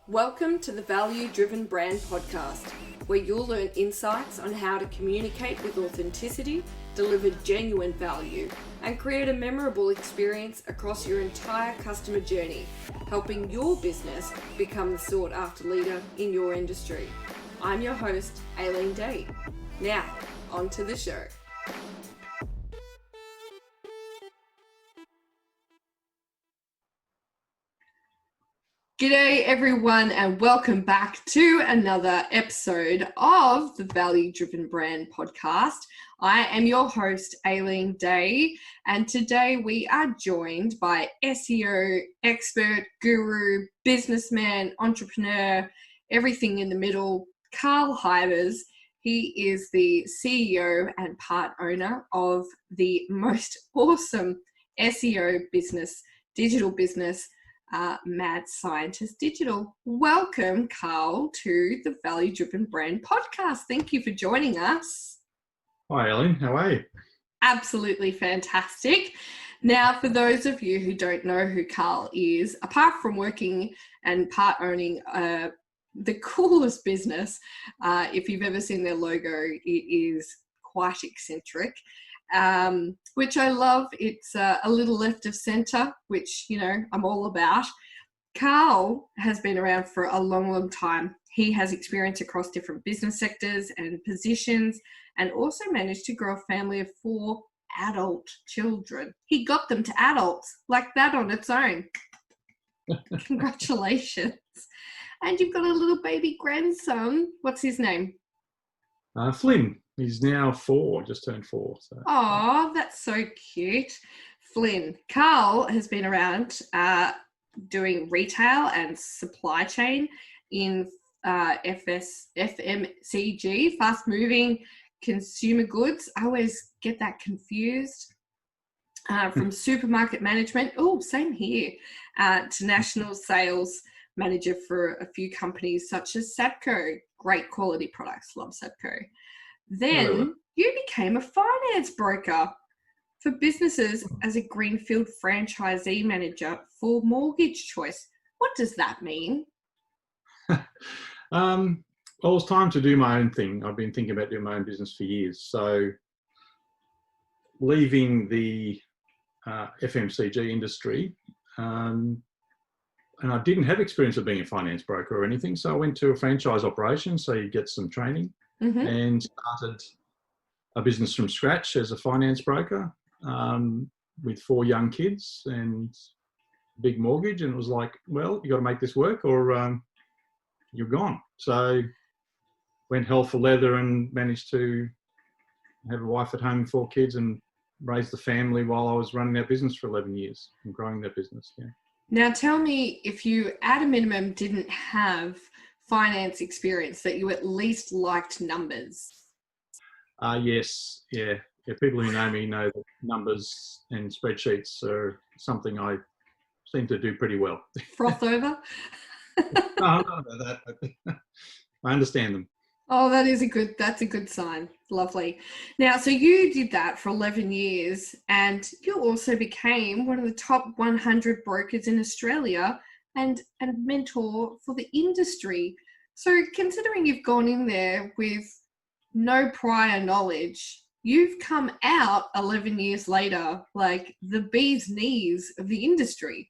Welcome to the Value Driven Brand Podcast, where you'll learn insights on how to communicate with authenticity, deliver genuine value, and create a memorable experience across your entire customer journey, helping your business become the sought-after leader in your industry. I'm your host, Aileen. Now, on to the show. G'day everyone, and welcome back to another episode of the Value Driven Brand Podcast. I am your host, Aileen Day, and today we are joined by SEO expert, guru, businessman, entrepreneur, everything in the middle, Carl Huybers. He is the CEO and part owner of the most awesome SEO business, digital business, Mad Scientist Digital. Welcome, Carl, to the Value Driven Brand Podcast. Thank you for joining us. Hi, Aileen. How are you? Absolutely fantastic. Now, for those of you who don't know who Carl is, apart from working and part owning the coolest business, if you've ever seen their logo, it is quite eccentric. Which I love. It's a little left of center, which, you know, I'm all about. Carl has been around for a long time. He has experience across different business sectors and positions, and also managed to grow a family of 4 adult children. He got them to adults like that on its own. Congratulations. And you've got a little baby grandson. What's his name? Flynn. He's now 4, just turned 4. So. Oh, that's so cute. Flynn. Carl has been around doing retail and supply chain in FMCG, fast-moving consumer goods. I always get that confused. From supermarket management, same here, to national sales manager for a few companies such as Sapco. Great quality products. Love Sapco. Then you became a finance broker for businesses as a greenfield franchisee manager for Mortgage Choice. What does that mean? Well, it was time to do my own thing. I've been thinking about doing my own business for years. So leaving the FMCG industry, and I didn't have experience of being a finance broker or anything. So I went to a franchise operation, so you get some training. And started a business from scratch as a finance broker with 4 young kids and a big mortgage. And it was like, well, you got to make this work or you're gone. So went hell for leather and managed to have a wife at home and 4 kids and raise the family while I was running that business for 11 years and growing that business. Yeah. Now tell me, if you at a minimum didn't have finance experience, that you at least liked numbers. Yes. Yeah. People who know me know that numbers and spreadsheets are something I seem to do pretty well. Froth over? No, I don't know that, but I understand them. Oh, that's a good sign. Lovely. Now, so you did that for 11 years and you also became one of the top 100 brokers in Australia and a mentor for the industry. So considering you've gone in there with no prior knowledge, you've come out 11 years later like the bee's knees of the industry.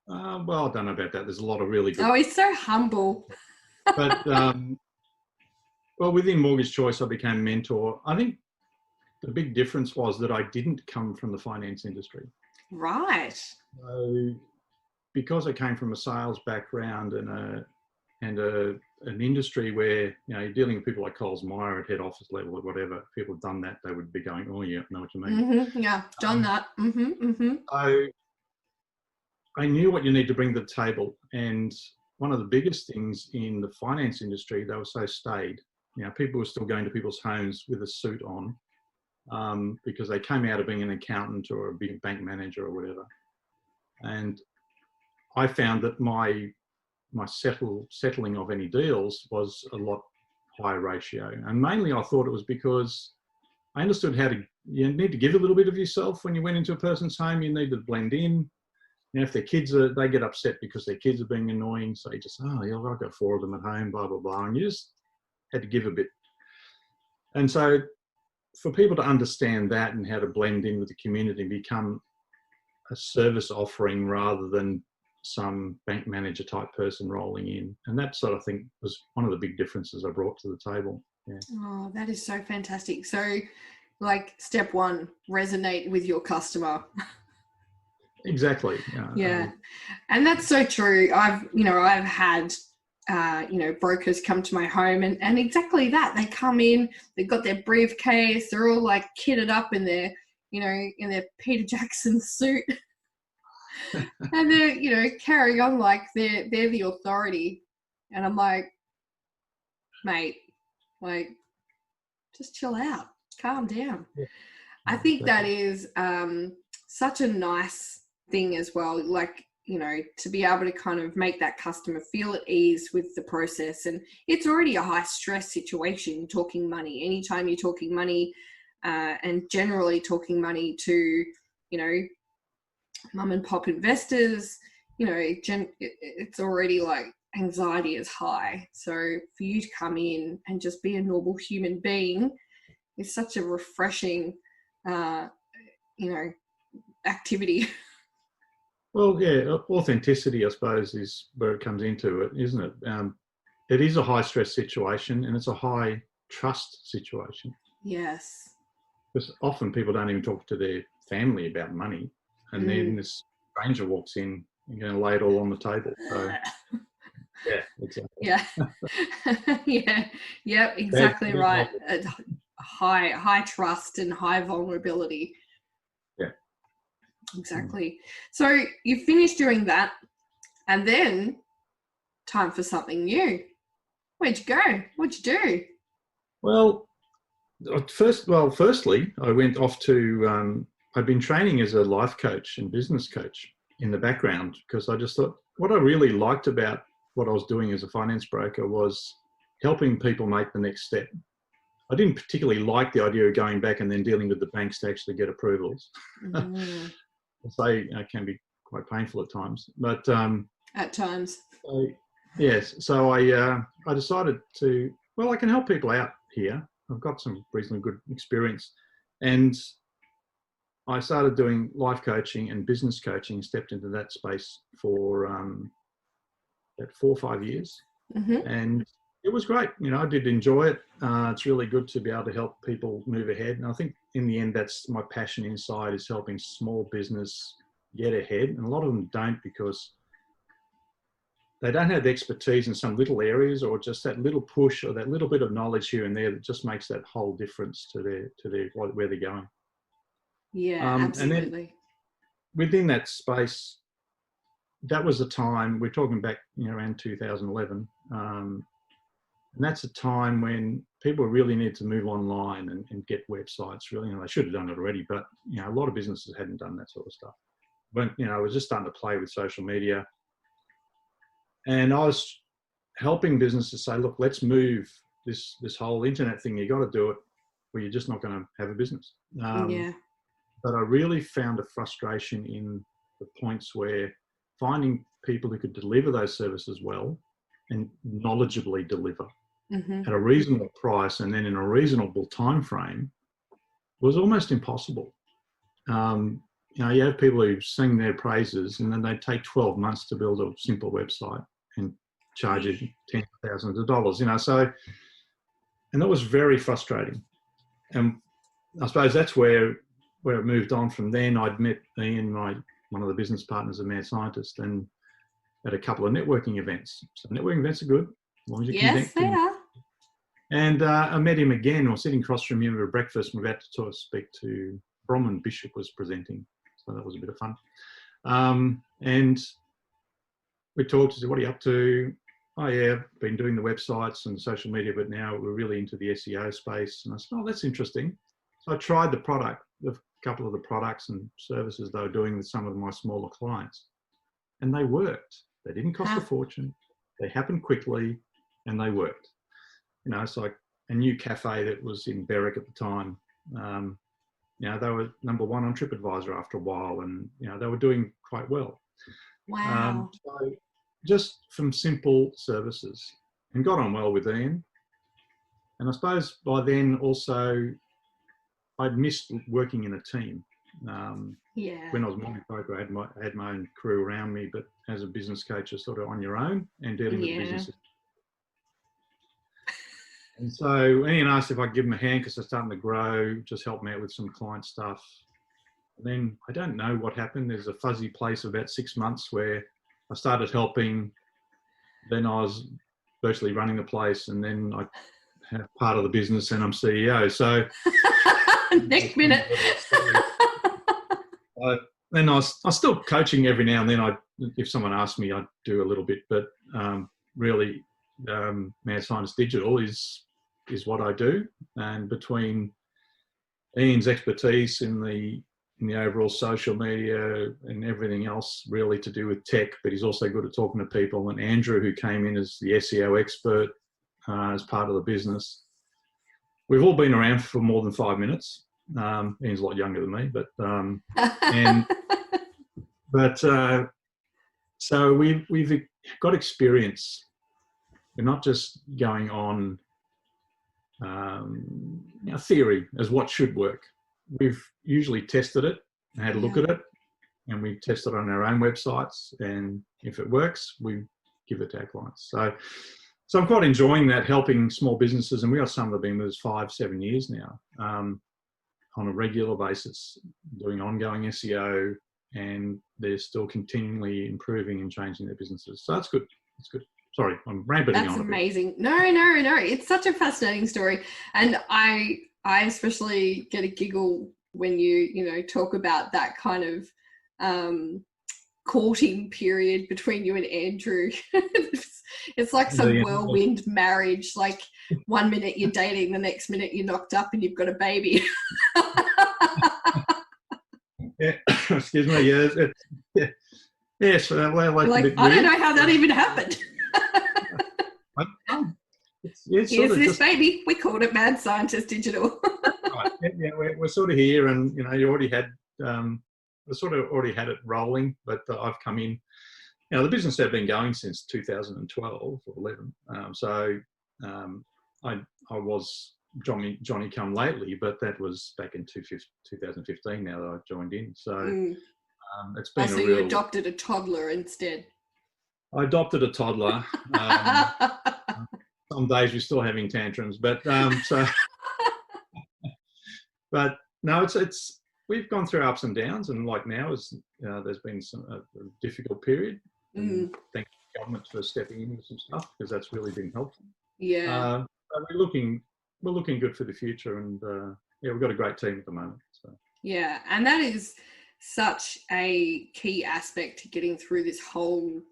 Well, I don't know about that. There's a lot of really good... Oh, he's so humble. But, well, within Mortgage Choice, I became a mentor. I think the big difference was that I didn't come from the finance industry. Right. So because I came from a sales background and an industry where, you know, you're dealing with people like Coles Myer at head office level or whatever, if people have done that, they would be going, oh yeah, I know what you mean. Yeah, done that. So I knew what you need to bring to the table. And one of the biggest things in the finance industry, they were so staid. You know, people were still going to people's homes with a suit on because they came out of being an accountant or a big bank manager or whatever. And I found that my settling of any deals was a lot higher ratio. And mainly I thought it was because I understood you need to give a little bit of yourself when you went into a person's home. You need to blend in. if their kids they get upset because their kids are being annoying. So you just, yeah, I've got 4 of them at home, blah, blah, blah. And you just had to give a bit. And so for people to understand that and how to blend in with the community and become a service offering rather than some bank manager type person rolling in. And that sort of thing was one of the big differences I brought to the table. Yeah. Oh, that is so fantastic. So like step 1, resonate with your customer. Exactly. Yeah. And that's so true. I've had, brokers come to my home and exactly that. They come in, they've got their briefcase, they're all like kitted up in their, in their Peter Jackson suit. And they're, carrying on like they're the authority. And I'm like, mate, like, just chill out, calm down. Yeah. I think that is such a nice thing as well, like, to be able to kind of make that customer feel at ease with the process. And it's already a high stress situation. You're talking money. Anytime you're talking money and generally talking money to, mum and pop investors, it's already like anxiety is high. So for you to come in and just be a normal human being is such a refreshing, activity. Well, yeah, authenticity, I suppose, is where it comes into it, isn't it? It is a high stress situation and it's a high trust situation. Yes. Because often people don't even talk to their family about money. And then this stranger walks in and going to lay it all on the table. So, yeah, exactly. Yeah. Yeah, exactly right. High trust and high vulnerability. Yeah. Exactly. So you finished doing that and then time for something new. Where'd you go? What'd you do? Well, firstly, I went off to, I'd been training as a life coach and business coach in the background because I just thought what I really liked about what I was doing as a finance broker was helping people make the next step. I didn't particularly like the idea of going back and then dealing with the banks to actually get approvals. They can be quite painful at times, but at times. Yes. So I decided I can help people out here. I've got some reasonably good experience, and I started doing life coaching and business coaching. Stepped into that space for about 4 or 5 years, and it was great. I did enjoy it. It's really good to be able to help people move ahead, and I think in the end, that's my passion inside, is helping small business get ahead. And a lot of them don't because they don't have the expertise in some little areas, or just that little push or that little bit of knowledge here and there that just makes that whole difference to their where they're going. Yeah, absolutely. And then within that space, that was a time, we're talking back around 2011, and that's a time when people really need to move online and get websites. Really, they should have done it already, but a lot of businesses hadn't done that sort of stuff. But I was just starting to play with social media. And I was helping businesses say, look, let's move this whole internet thing. You got to do it, or you're just not going to have a business. But I really found a frustration in the points where finding people who could deliver those services well and knowledgeably deliver at a reasonable price and then in a reasonable time frame was almost impossible. You have people who sing their praises and then they take 12 months to build a simple website and charge you tens of thousands of dollars, and that was very frustrating. And I suppose that's where it moved on from then. I'd met Ian, one of the business partners of Mad Scientist, and at a couple of networking events. So networking events are good, as long as you connect. Yes, they are. And I met him again. I was sitting across from him at breakfast, and we were about to speak to Bronwyn Bishop was presenting. So that was a bit of fun. And we talked. He said, what are you up to? Oh, yeah, been doing the websites and social media, but now we're really into the SEO space. And I said, oh, that's interesting. So I tried a couple of the products and services they were doing with some of my smaller clients. And they worked. They didn't cost a fortune. They happened quickly and they worked. It's like a new cafe that was in Berwick at the time. They were number one on TripAdvisor after a while, and they were doing quite well. Wow. So just from simple services, and got on well with Ian. And I suppose by then also I'd missed working in a team. When I was morning broker, I had my own crew around me, but as a business coach, you're sort of on your own and dealing with businesses. And so Ian asked if I'd give him a hand because they're starting to grow, just help me out with some client stuff. And then I don't know what happened. There's a fuzzy place of about 6 months where I started helping. Then I was virtually running the place, and then I have part of the business and I'm CEO. So next minute. Then I was still coaching every now and then. If someone asked me, I'd do a little bit, but really Mad Science Digital is what I do. And between Ian's expertise in the overall social media and everything else really to do with tech, but he's also good at talking to people, and Andrew, who came in as the SEO expert as part of the business. We've all been around for more than 5 minutes. Ian's a lot younger than me, so we've got experience. We're not just going on theory as what should work. We've usually tested it and had a look at it, and we tested it on our own websites, and if it works, we give it to our clients. So I'm quite enjoying that, helping small businesses, and we got some that have been with us 5-7 years now, on a regular basis, doing ongoing SEO, and they're still continually improving and changing their businesses. So that's good. That's good. Sorry, I'm rambling on. That's amazing. No. It's such a fascinating story. And I especially get a giggle when you talk about that kind of courting period between you and Andrew. It's like some whirlwind marriage. Like 1 minute you're dating, the next minute you're knocked up and you've got a baby. Yeah, excuse me. Yes. Like, I don't know how that even happened. Here's this baby. We called it Mad Scientist Digital. Right. Yeah, we're sort of here, and you already had we sort of already had it rolling, but I've come in. The business had been going since 2012 or 11. I was Johnny come lately, but that was back in 2015. Now that I've joined in, so it's been so you adopted a toddler instead. I adopted a toddler. Some days we're still having tantrums, but but no, it's we've gone through ups and downs, and like now there's been a difficult period. And thank the government for stepping in with some stuff, because that's really been helpful. Yeah. We're looking good for the future, and we've got a great team at the moment. So. Yeah, and that is such a key aspect to getting through this whole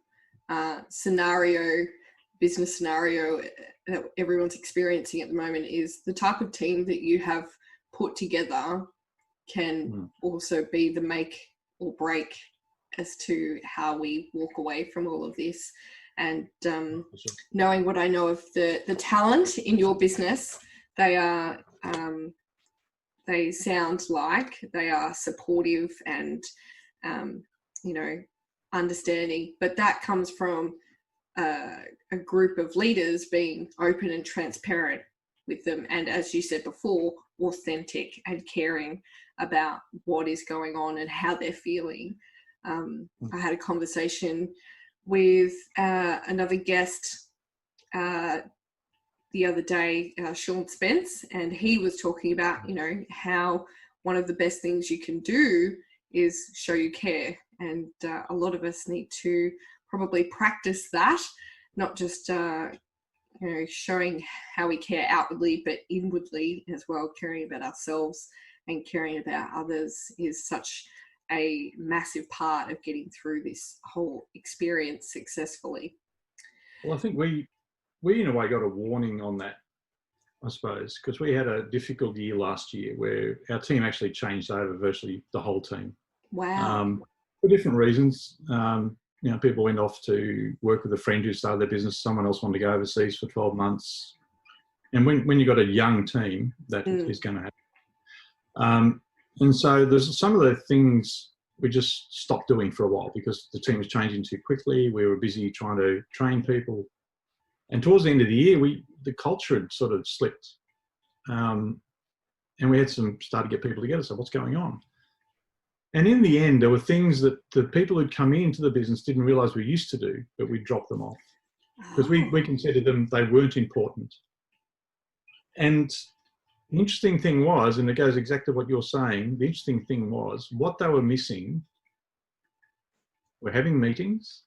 business scenario that everyone's experiencing at the moment, is the type of team that you have put together can also be the make or break as to how we walk away from all of this. And knowing what I know of the talent in your business, they are they sound like they are supportive and understanding, but that comes from a group of leaders being open and transparent with them, and as you said before, authentic and caring about what is going on and how they're feeling. I had a conversation with another guest the other day, Sean Spence, and he was talking about how one of the best things you can do is show you care, and a lot of us need to probably practice that, not just showing how we care outwardly, but inwardly as well. Caring about ourselves and caring about others is such a massive part of getting through this whole experience successfully. Well, I think we in a way got a warning on that, I suppose, because we had a difficult year last year where our team actually changed over, virtually the whole team. Wow. For different reasons. People went off to work with a friend who started their business. Someone else wanted to go overseas for 12 months. And when you've got a young team, that is going to happen. And so there's some of the things we just stopped doing for a while because the team was changing too quickly. We were busy trying to train people. And towards the end of the year, the culture had sort of slipped. And we had started to get people together. So what's going on? And in the end, there were things that the people who'd come into the business didn't realise we used to do, but we dropped them off because we considered them, they weren't important. And the interesting thing was, and it goes exactly what you're saying, the interesting thing was what they were missing were having meetings,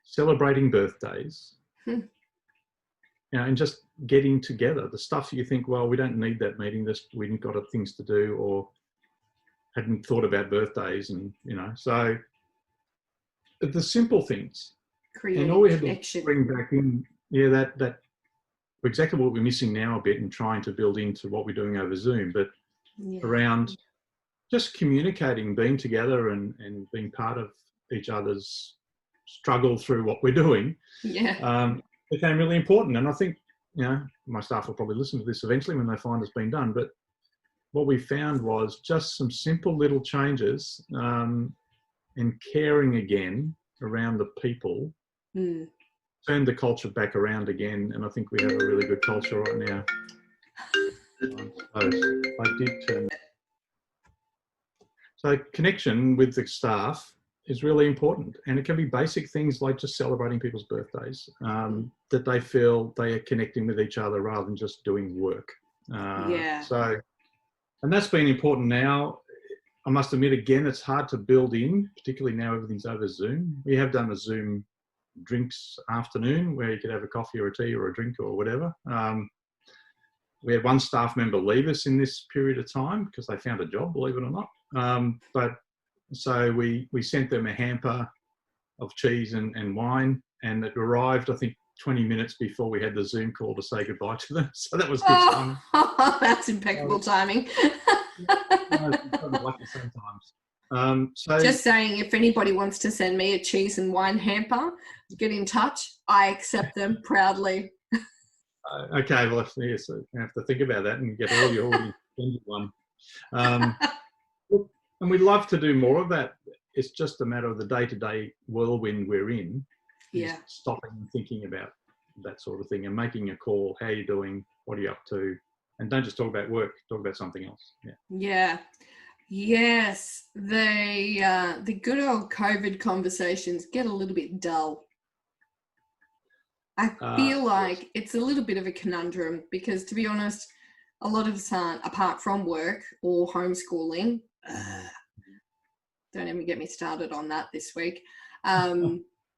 celebrating birthdays, and just getting together. The stuff you think, well, we don't need that meeting, we've got things to do, or hadn't thought about birthdays, and so the simple things. Creating and all we had connection. To bring back in, that exactly what we're missing now a bit, and trying to build into what we're doing over Zoom, but around just communicating, being together, and being part of each other's struggle through what we're doing. Became really important. And I think my staff will probably listen to this eventually when they find it's been done, but what we found was just some simple little changes, and caring again around the people, turned the culture back around again. And I think we have a really good culture right now. So connection with the staff is really important. And it can be basic things like just celebrating people's birthdays, that they feel they are connecting with each other rather than just doing work. And that's been important now. I must admit, again, it's hard to build in, particularly now everything's over Zoom. We have done a Zoom drinks afternoon where you could have a coffee or a tea or a drink or whatever. We had one staff member leave us in this period of time because they found a job, believe it or not. But so we sent them a hamper of cheese and wine, and it arrived, I think, 20 minutes before we had the Zoom call to say goodbye to them. So that was good timing. That's impeccable timing. Lucky sometimes. Just saying, if anybody wants to send me a cheese and wine hamper, get in touch. I accept them proudly. Okay, well, yes, you have to think about that and get all your extended one. And we'd love to do more of that. It's just a matter of the day-to-day whirlwind we're in. Stopping and thinking about that sort of thing and making a call. How are you doing? What are you up to? And don't just talk about work. Talk about something else. Yes. The good old COVID conversations get a little bit dull. I feel like it's a little bit of a conundrum because, to be honest, a lot of us aren't, apart from work or homeschooling. Don't even get me started on that this week.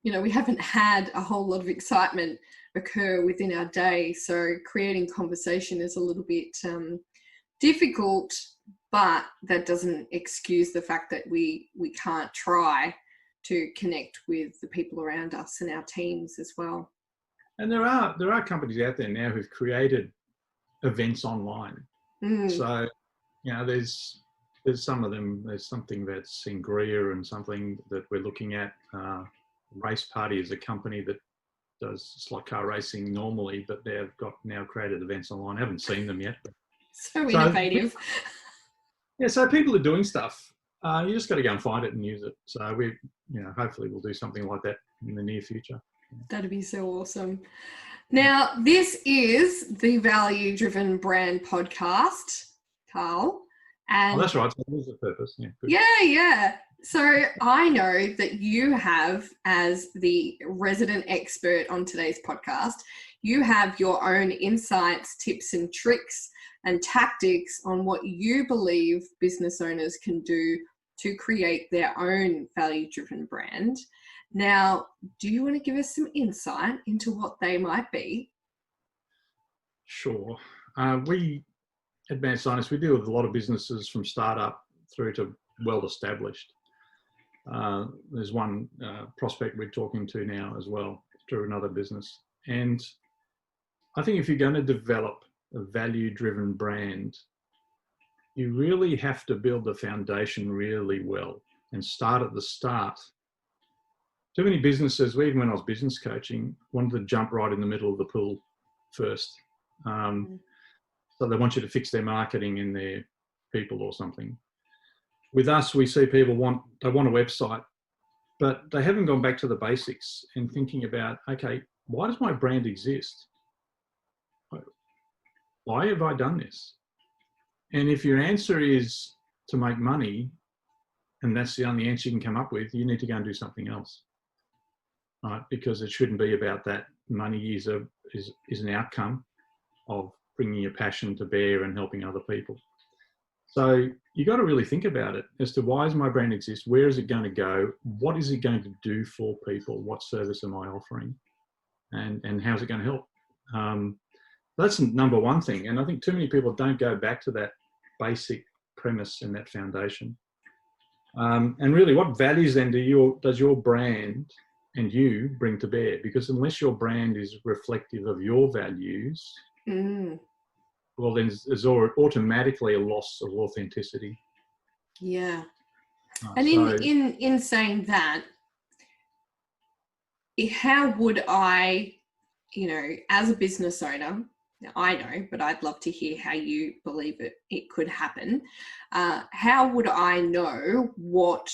We haven't had a whole lot of excitement occur within our day. So creating conversation is a little bit difficult, but that doesn't excuse the fact that we can't try to connect with the people around us and our teams as well. And there are companies out there now who've created events online. So, there's some of them. There's something that's Sangria and something that we're looking at. Race Party is a company that does slot car racing normally, but they've got now created events online. I haven't seen them yet. So innovative. So people are doing stuff. You just got to go and find it and use it. So we, hopefully we'll do something like that in the near future. That'd be so awesome. Now, this is the Value Driven Brand Podcast, Carl. And that's right. So that is the purpose. Good. Yeah. So I know that you have, as the resident expert on today's podcast, you have your own insights, tips and tricks and tactics on what you believe business owners can do to create their own value-driven brand. Now, do you want to give us some insight into what they might be? Sure. We, Advanced Scientists, we deal with a lot of businesses from startup through to well-established. There's one prospect we're talking to now as well through another business. And I think if you're going to develop a value-driven brand, you really have to build the foundation really well and start at the start. Too many businesses, even when I was business coaching, wanted to jump right in the middle of the pool first. So they want you to fix their marketing and their people or something. with us, we see people want a website, but they haven't gone back to the basics and thinking about, okay, why does my brand exist? Why have I done this? And if your answer is to make money, and that's the only answer you can come up with, you need to go and do something else, right? Because it shouldn't be about that. Money is an outcome of bringing your passion to bear and helping other people. So you got to really think about it as to why does my brand exist? Where is it going to go? What is it going to do for people? What service am I offering? And how's it going to help? That's number one thing. And I think too many people don't go back to that basic premise and that foundation. And really, what values then does your brand and you bring to bear? Because unless your brand is reflective of your values, well, then there's automatically a loss of authenticity. Yeah. And in saying that, how would I, as a business owner, I know, but I'd love to hear how you believe it could happen. How would I know what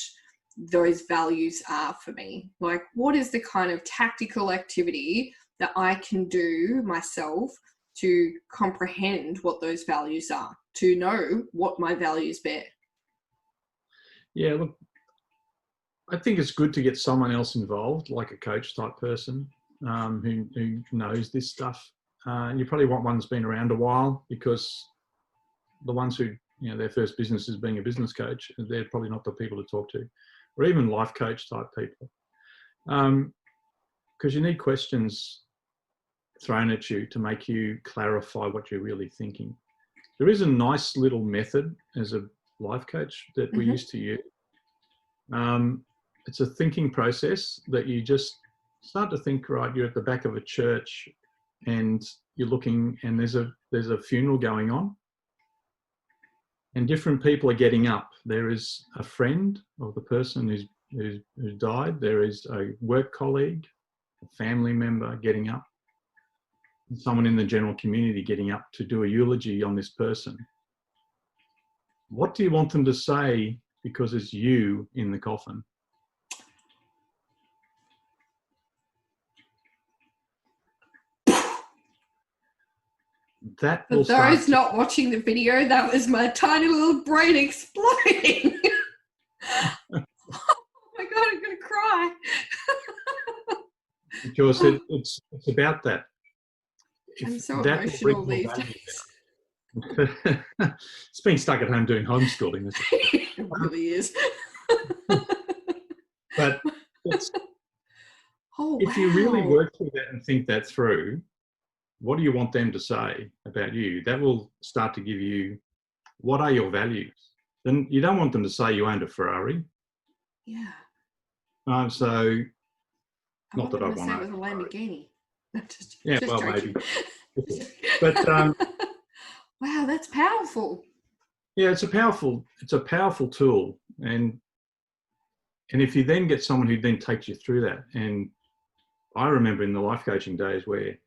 those values are for me? Like, what is the kind of tactical activity that I can do myself to comprehend what those values are, to know what my values bear? Yeah, look, I think it's good to get someone else involved, like a coach type person who knows this stuff. You probably want one that's been around a while, because the ones who, their first business is being a business coach, they're probably not the people to talk to, or even life coach type people. Because you need questions thrown at you to make you clarify what you're really thinking. There is a nice little method as a life coach that we used to use. It's a thinking process that you just start to think, right, you're at the back of a church and you're looking, and there's a funeral going on, and different people are getting up. There is a friend of the person who's died. There is a work colleague, a family member getting up, and someone in the general community getting up to do a eulogy on this person. What do you want them to say, because it's you in the coffin? That For those not watching the video, that was my tiny little brain exploding. Oh my God, I'm going to cry. Because it's about that. I'm so emotional these days. It's been stuck at home doing homeschooling. It really is. But if you really work through that and think that through, what do you want them to say about you? That will start to give you, what are your values? Then you don't want them to say you owned a Ferrari. Yeah. So, not that I want to say it was a Lamborghini. Yeah, well, maybe. But wow, that's powerful. Yeah, it's a powerful tool, and if you then get someone who then takes you through that, and I remember in the life coaching days where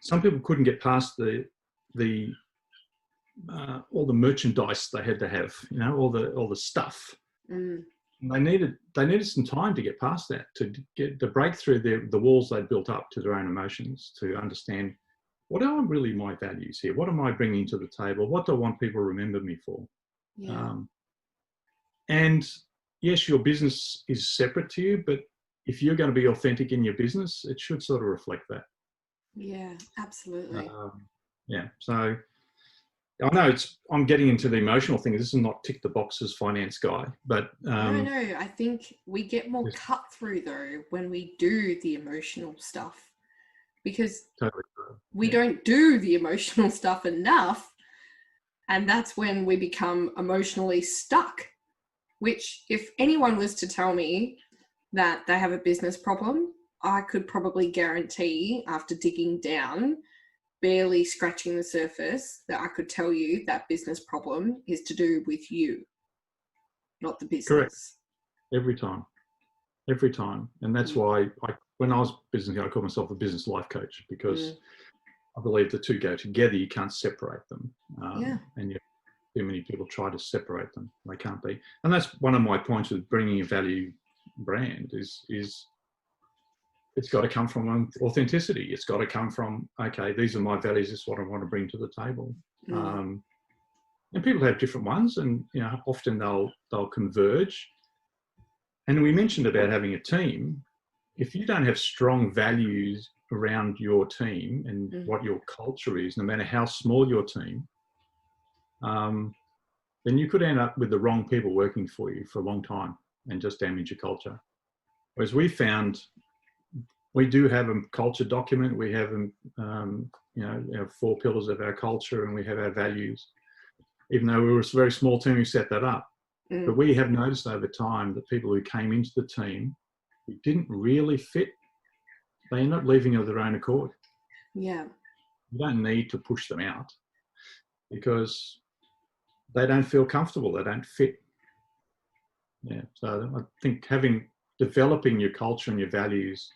some people couldn't get past the all the merchandise they had to have, all the stuff. They needed some time to get past that, to break through the walls they'd built up to their own emotions, to understand, what are really my values here? What am I bringing to the table? What do I want people to remember me for? Yeah. And yes, your business is separate to you, but if you're going to be authentic in your business, it should sort of reflect that. Yeah, absolutely. Yeah. So I know I'm getting into the emotional thing. This is not tick the boxes finance guy, but no. I think we get more cut through though when we do the emotional stuff, because we don't do the emotional stuff enough, and that's when we become emotionally stuck. Which, if anyone was to tell me that they have a business problem, I could probably guarantee, after digging down, barely scratching the surface, that I could tell you that business problem is to do with you, not the business. Correct. Every time. And that's why when I was business, I call myself a business life coach, because I believe the two go together. You can't separate them. And too many people try to separate them. They can't be. And that's one of my points with bringing a value brand is it's got to come from authenticity. It's got to come from, okay, these are my values. This is what I want to bring to the table. And people have different ones, and often they'll converge. And we mentioned about having a team. If you don't have strong values around your team and what your culture is, no matter how small your team, then you could end up with the wrong people working for you for a long time and just damage your culture. Whereas we found we do have a culture document. We have, our 4 pillars of our culture, and we have our values. Even though we were a very small team, we set that up. But we have noticed over time that people who came into the team who didn't really fit, they end up leaving of their own accord. Yeah. You don't need to push them out because they don't feel comfortable. They don't fit. Yeah. So I think developing your culture and your values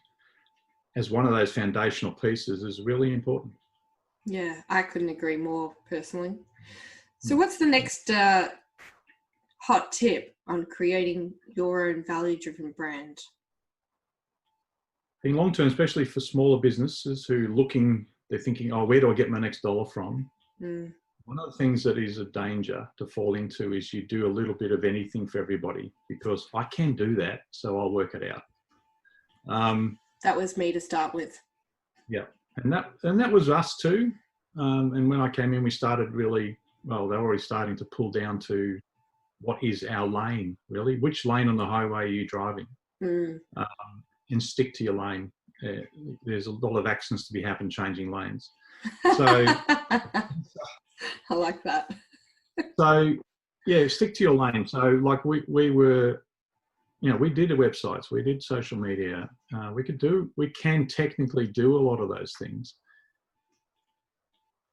as one of those foundational pieces is really important. Yeah, I couldn't agree more personally. So what's the next hot tip on creating your own value-driven brand? In long term, especially for smaller businesses who they're thinking, oh, where do I get my next dollar from? One of the things that is a danger to fall into is you do a little bit of anything for everybody because I can do that, so I'll work it out. That was me to start with. Yeah, and that was us too. And when I came in, we started really, they're already starting to pull down to what is our lane, really? Which lane on the highway are you driving? And stick to your lane. There's a lot of accidents to be happening changing lanes. So I like that. So yeah, stick to your lane. So like we were, we did websites, we did social media, we can technically do a lot of those things.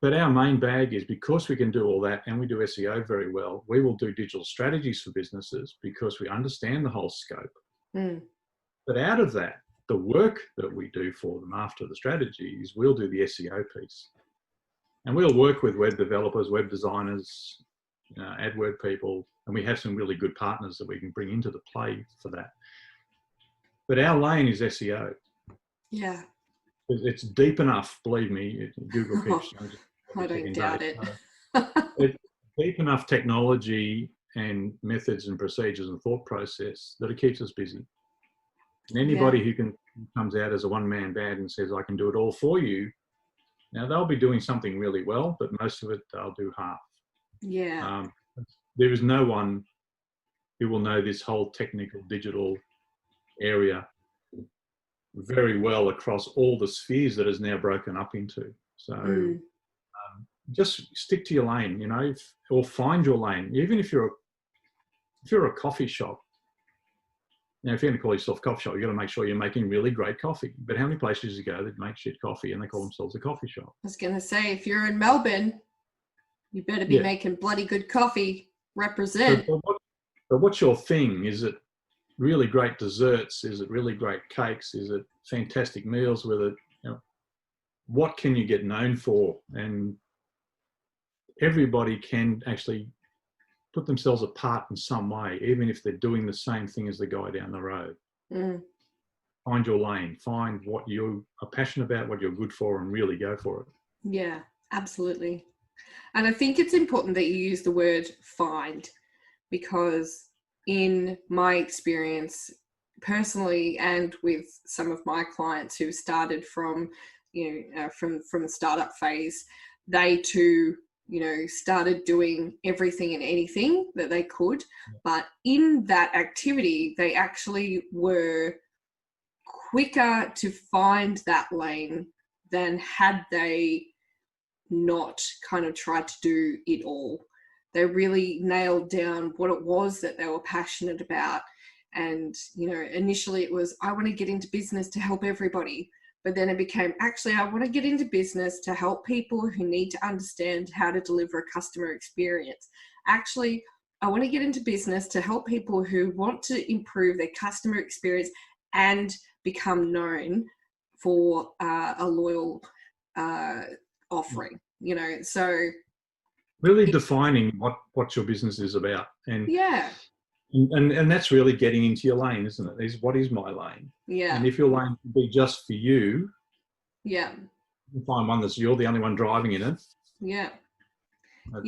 But our main bag is because we can do all that and we do SEO very well, we will do digital strategies for businesses because we understand the whole scope. But out of that, the work that we do for them after the strategy is we'll do the SEO piece. And we'll work with web developers, web designers, AdWord people, and we have some really good partners that we can bring into the play for that. But our lane is SEO. Yeah. It's deep enough, believe me, Google pitch. I don't doubt it. It's deep enough technology and methods and procedures and thought process that it keeps us busy. And anybody who comes out as a one-man band and says, I can do it all for you, now they'll be doing something really well, but most of it they'll do half. Yeah. There is no one who will know this whole technical digital area very well across all the spheres that is now broken up into. So just stick to your lane, or find your lane. Even if you're a coffee shop, now if you're going to call yourself a coffee shop, you've got to make sure you're making really great coffee. But how many places you go that make shit coffee and they call themselves a coffee shop? I was going to say, if you're in Melbourne, you better be making bloody good coffee. Represent. But what's your thing? Is it really great desserts? Is it really great cakes? Is it fantastic meals with it? What can you get known for? And everybody can actually put themselves apart in some way, even if they're doing the same thing as the guy down the road. Find your lane, find what you are passionate about, what you're good for, and really go for it. Yeah, absolutely. And I think it's important that you use the word find, because in my experience personally and with some of my clients who started from the startup phase, they too started doing everything and anything that they could, but in that activity they actually were quicker to find that lane than had they not kind of tried to do it all. They really nailed down what it was that they were passionate about. And, initially it was, I want to get into business to help everybody. But then it became, actually, I want to get into business to help people who need to understand how to deliver a customer experience. Actually, I want to get into business to help people who want to improve their customer experience and become known for a loyal offering, So really defining what your business is about. And yeah. And that's really getting into your lane, isn't it? Is what is my lane? Yeah. And if your lane can be just for you, yeah. you find one that's you're the only one driving in it. Yeah. That's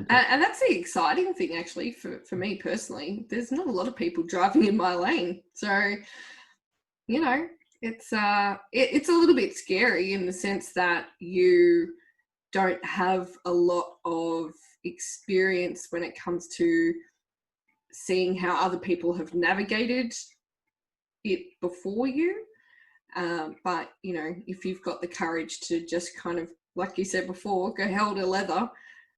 And that's the exciting thing, actually, for me personally. There's not a lot of people driving in my lane. So, you know, it's a little bit scary in the sense that you don't have a lot of experience when it comes to seeing how other people have navigated it before you. But, you know, if you've got the courage to just kind of, like you said before, go hell to leather,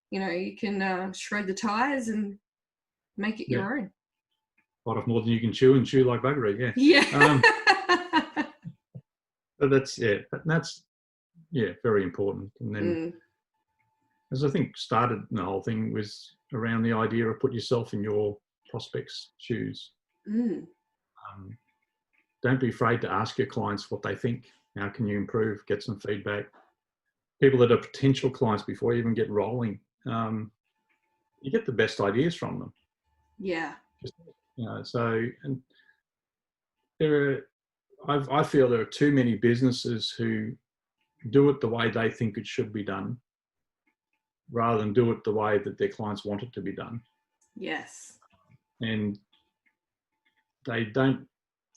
you know, you can shred the tires and make it your own. A lot of more than you can chew, and chew like buggery, yeah. Yeah. But that's very important. And then, as I think started the whole thing was around the idea of put yourself in your prospects' shoes. Don't be afraid to ask your clients what they think. How can you improve? Get some feedback. People that are potential clients before you even get rolling, you get the best ideas from them. Yeah. So, and I feel there are too many businesses who do it the way they think it should be done, rather than do it the way that their clients want it to be done. Yes. And they don't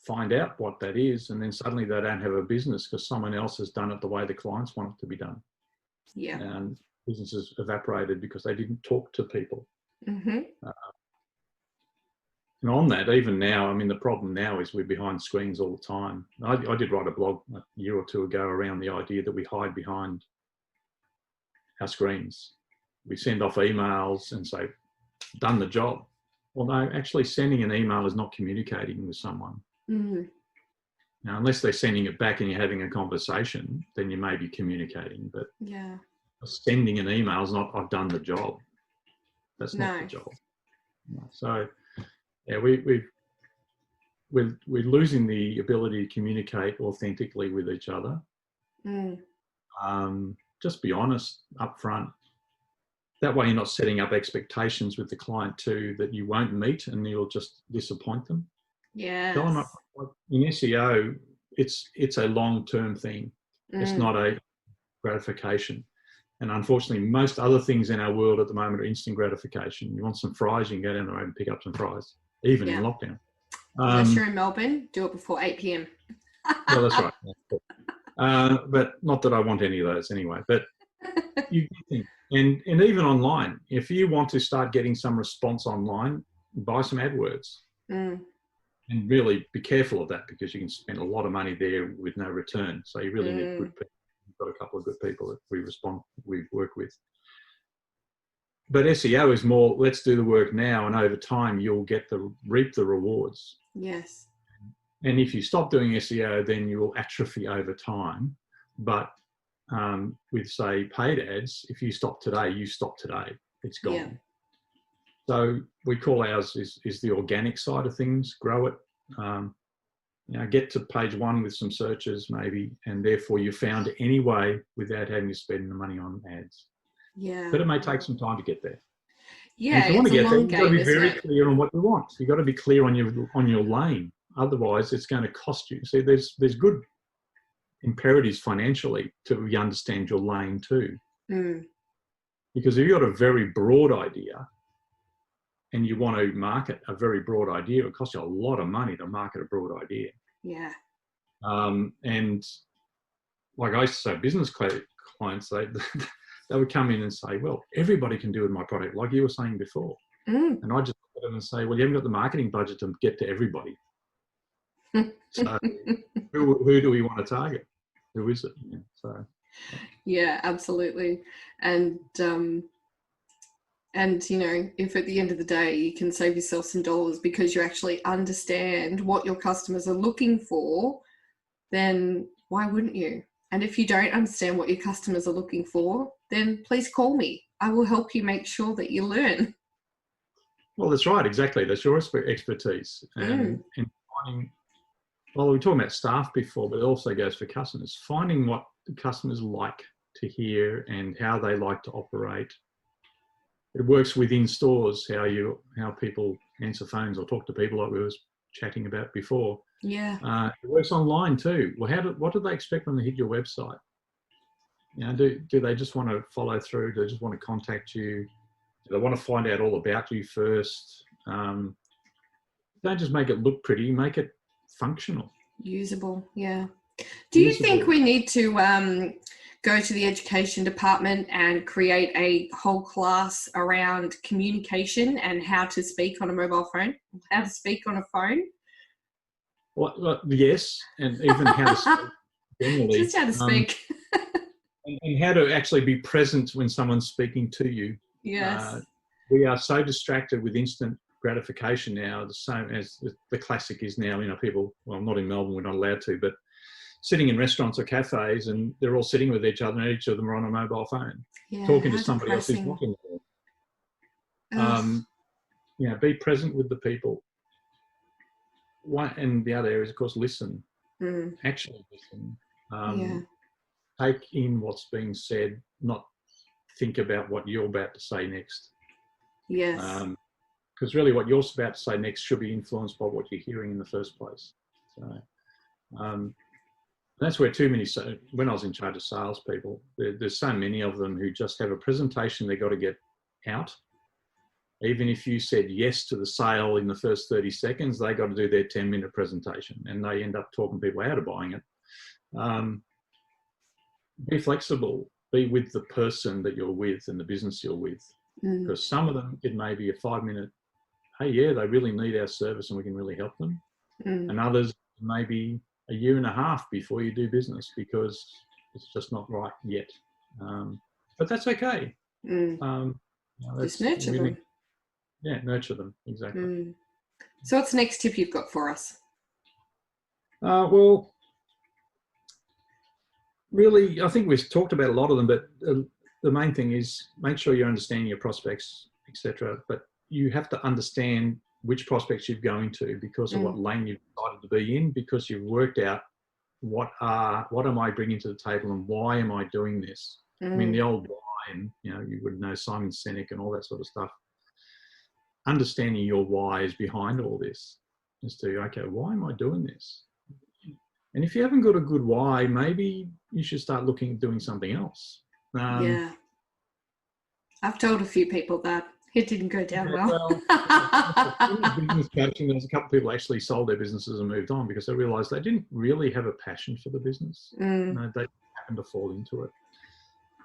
find out what that is, and then suddenly they don't have a business because someone else has done it the way the clients want it to be done. Yeah. And businesses evaporated because they didn't talk to people. And on that, even now, I mean, the problem now is we're behind screens all the time. I did write a blog a year or two ago around the idea that we hide behind our screens. We send off emails and say, done the job. Well, no, actually sending an email is not communicating with someone. Now, unless they're sending it back and you're having a conversation, then you may be communicating. But sending an email is not, I've done the job. That's not the job. So, yeah, we're losing the ability to communicate authentically with each other. Just be honest up front. That way you're not setting up expectations with the client too that you won't meet and you'll just disappoint them. Yeah. In SEO, it's a long-term thing. It's not a gratification. And unfortunately, most other things in our world at the moment are instant gratification. You want some fries, you can go down the road and pick up some fries, even in lockdown. Unless you're in Melbourne, do it before 8 p.m. Well, that's right. But not that I want any of those anyway. But you think, and even online, if you want to start getting some response online, buy some AdWords. And really be careful of that because you can spend a lot of money there with no return. So you really need good people. We've got a couple of good people that we work with. But SEO is more, let's do the work now, and over time you'll reap the rewards. Yes. And if you stop doing SEO, then you will atrophy over time. But with, say, paid ads, if you stop today, you stop today. It's gone. Yeah. So we call ours is the organic side of things. Grow it. Get to page 1 with some searches maybe, and therefore you're found anyway without having to spend the money on ads. Yeah. But it may take some time to get there. Yeah. And if you want to get there, you've got to be very clear on what you want. You've got to be clear on your lane. Otherwise, it's going to cost you. See, there's good imperatives financially to understand your lane too. Because if you've got a very broad idea and you want to market a very broad idea, it costs you a lot of money to market a broad idea. Yeah. And like I used to say, business clients, they would come in and say, well, everybody can do with my product, like you were saying before. And I just look at them and say, well, you haven't got the marketing budget to get to everybody. So who do we want to target? Who is it? Yeah, absolutely. And if at the end of the day you can save yourself some dollars because you actually understand what your customers are looking for, then why wouldn't you? And if you don't understand what your customers are looking for, then please call me. I will help you make sure that you learn. Well, that's right. Exactly. That's your expertise. And finding, well, we were talking about staff before, but it also goes for customers. Finding what the customers like to hear and how they like to operate. it works within stores, how people answer phones or talk to people, like we were chatting about before. Yeah. It works online too. Well, what do they expect when they hit your website? You know, do they just want to follow through? Do they just want to contact you? Do they want to find out all about you first? Don't just make it look pretty, make it functional. Usable, yeah. Do you think we need to go to the education department and create a whole class around communication and how to speak on a mobile phone, how to speak on a phone? Well, yes, and even how to speak generally. Just how to speak. And how to actually be present when someone's speaking to you. Yes. We are so distracted with instant gratification now, the same as the classic is now, you know, people, well, not in Melbourne, we're not allowed to, but sitting in restaurants or cafes and they're all sitting with each other and each of them are on a mobile phone, talking to somebody else who's walking there. You know, be present with the people. And the other area is, of course, listen. Actually listen. Take in what's being said, not think about what you're about to say next. Yes. Because really what you're about to say next should be influenced by what you're hearing in the first place. So that's where when I was in charge of salespeople, there's so many of them who just have a presentation they've got to get out. Even if you said yes to the sale in the first 30 seconds, they got to do their 10-minute presentation and they end up talking people out of buying it. Be flexible, be with the person that you're with and the business you're with. Because some of them, it may be a 5-minute, hey, yeah, they really need our service and we can really help them. And others, maybe a year and a half before you do business because it's just not right yet. But that's okay. Just nurture them. Yeah, nurture them, exactly. So what's the next tip you've got for us? Well, really, I think we've talked about a lot of them, but the main thing is make sure you're understanding your prospects, etc. But you have to understand which prospects you're going to because of what lane you've decided to be in, because you've worked out what am I bringing to the table and why am I doing this? I mean, the old why, and you know, you would know Simon Sinek and all that sort of stuff. Understanding your why is behind all this is to, okay, why am I doing this? And if you haven't got a good why, maybe you should start looking at doing something else. Yeah. I've told a few people that. It didn't go down well. In business coaching, there's a couple of people actually sold their businesses and moved on because they realised they didn't really have a passion for the business. You know, they happened to fall into it.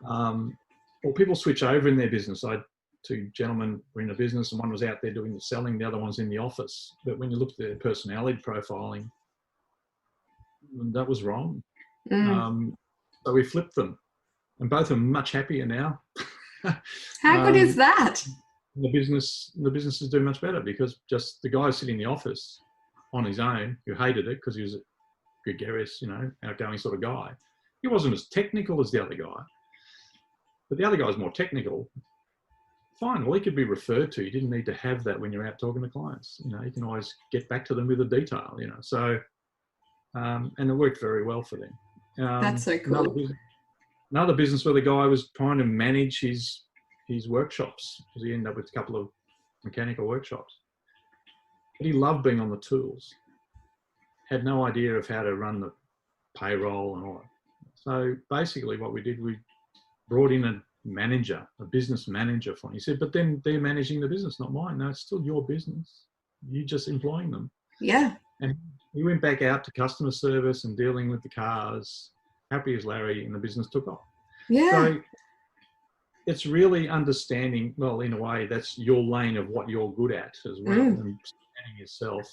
Or people switch over in their business. I had 2 gentlemen were in a business and one was out there doing the selling, the other one's in the office. But when you look at their personality profiling, that was wrong. So we flipped them and both are much happier now. How good is that? The business is doing much better because just the guy sitting in the office on his own who hated it because he was a gregarious, you know, outgoing sort of guy. He wasn't as technical as the other guy, but the other guy was more technical. Fine, well, he could be referred to. You didn't need to have that when you're out talking to clients. You know, you can always get back to them with the detail, you know. So, and it worked very well for them. That's so cool. Another business where the guy was trying to manage his workshops because he ended up with a couple of mechanical workshops. But he loved being on the tools. Had no idea of how to run the payroll and all that. So basically what we did, we brought in a manager, a business manager for him. He said, but then they're managing the business, not mine. No, it's still your business. You're just employing them. Yeah. And he went back out to customer service and dealing with the cars, happy as Larry, and the business took off. Yeah. So it's really understanding, well, in a way, that's your lane of what you're good at as well, and understanding yourself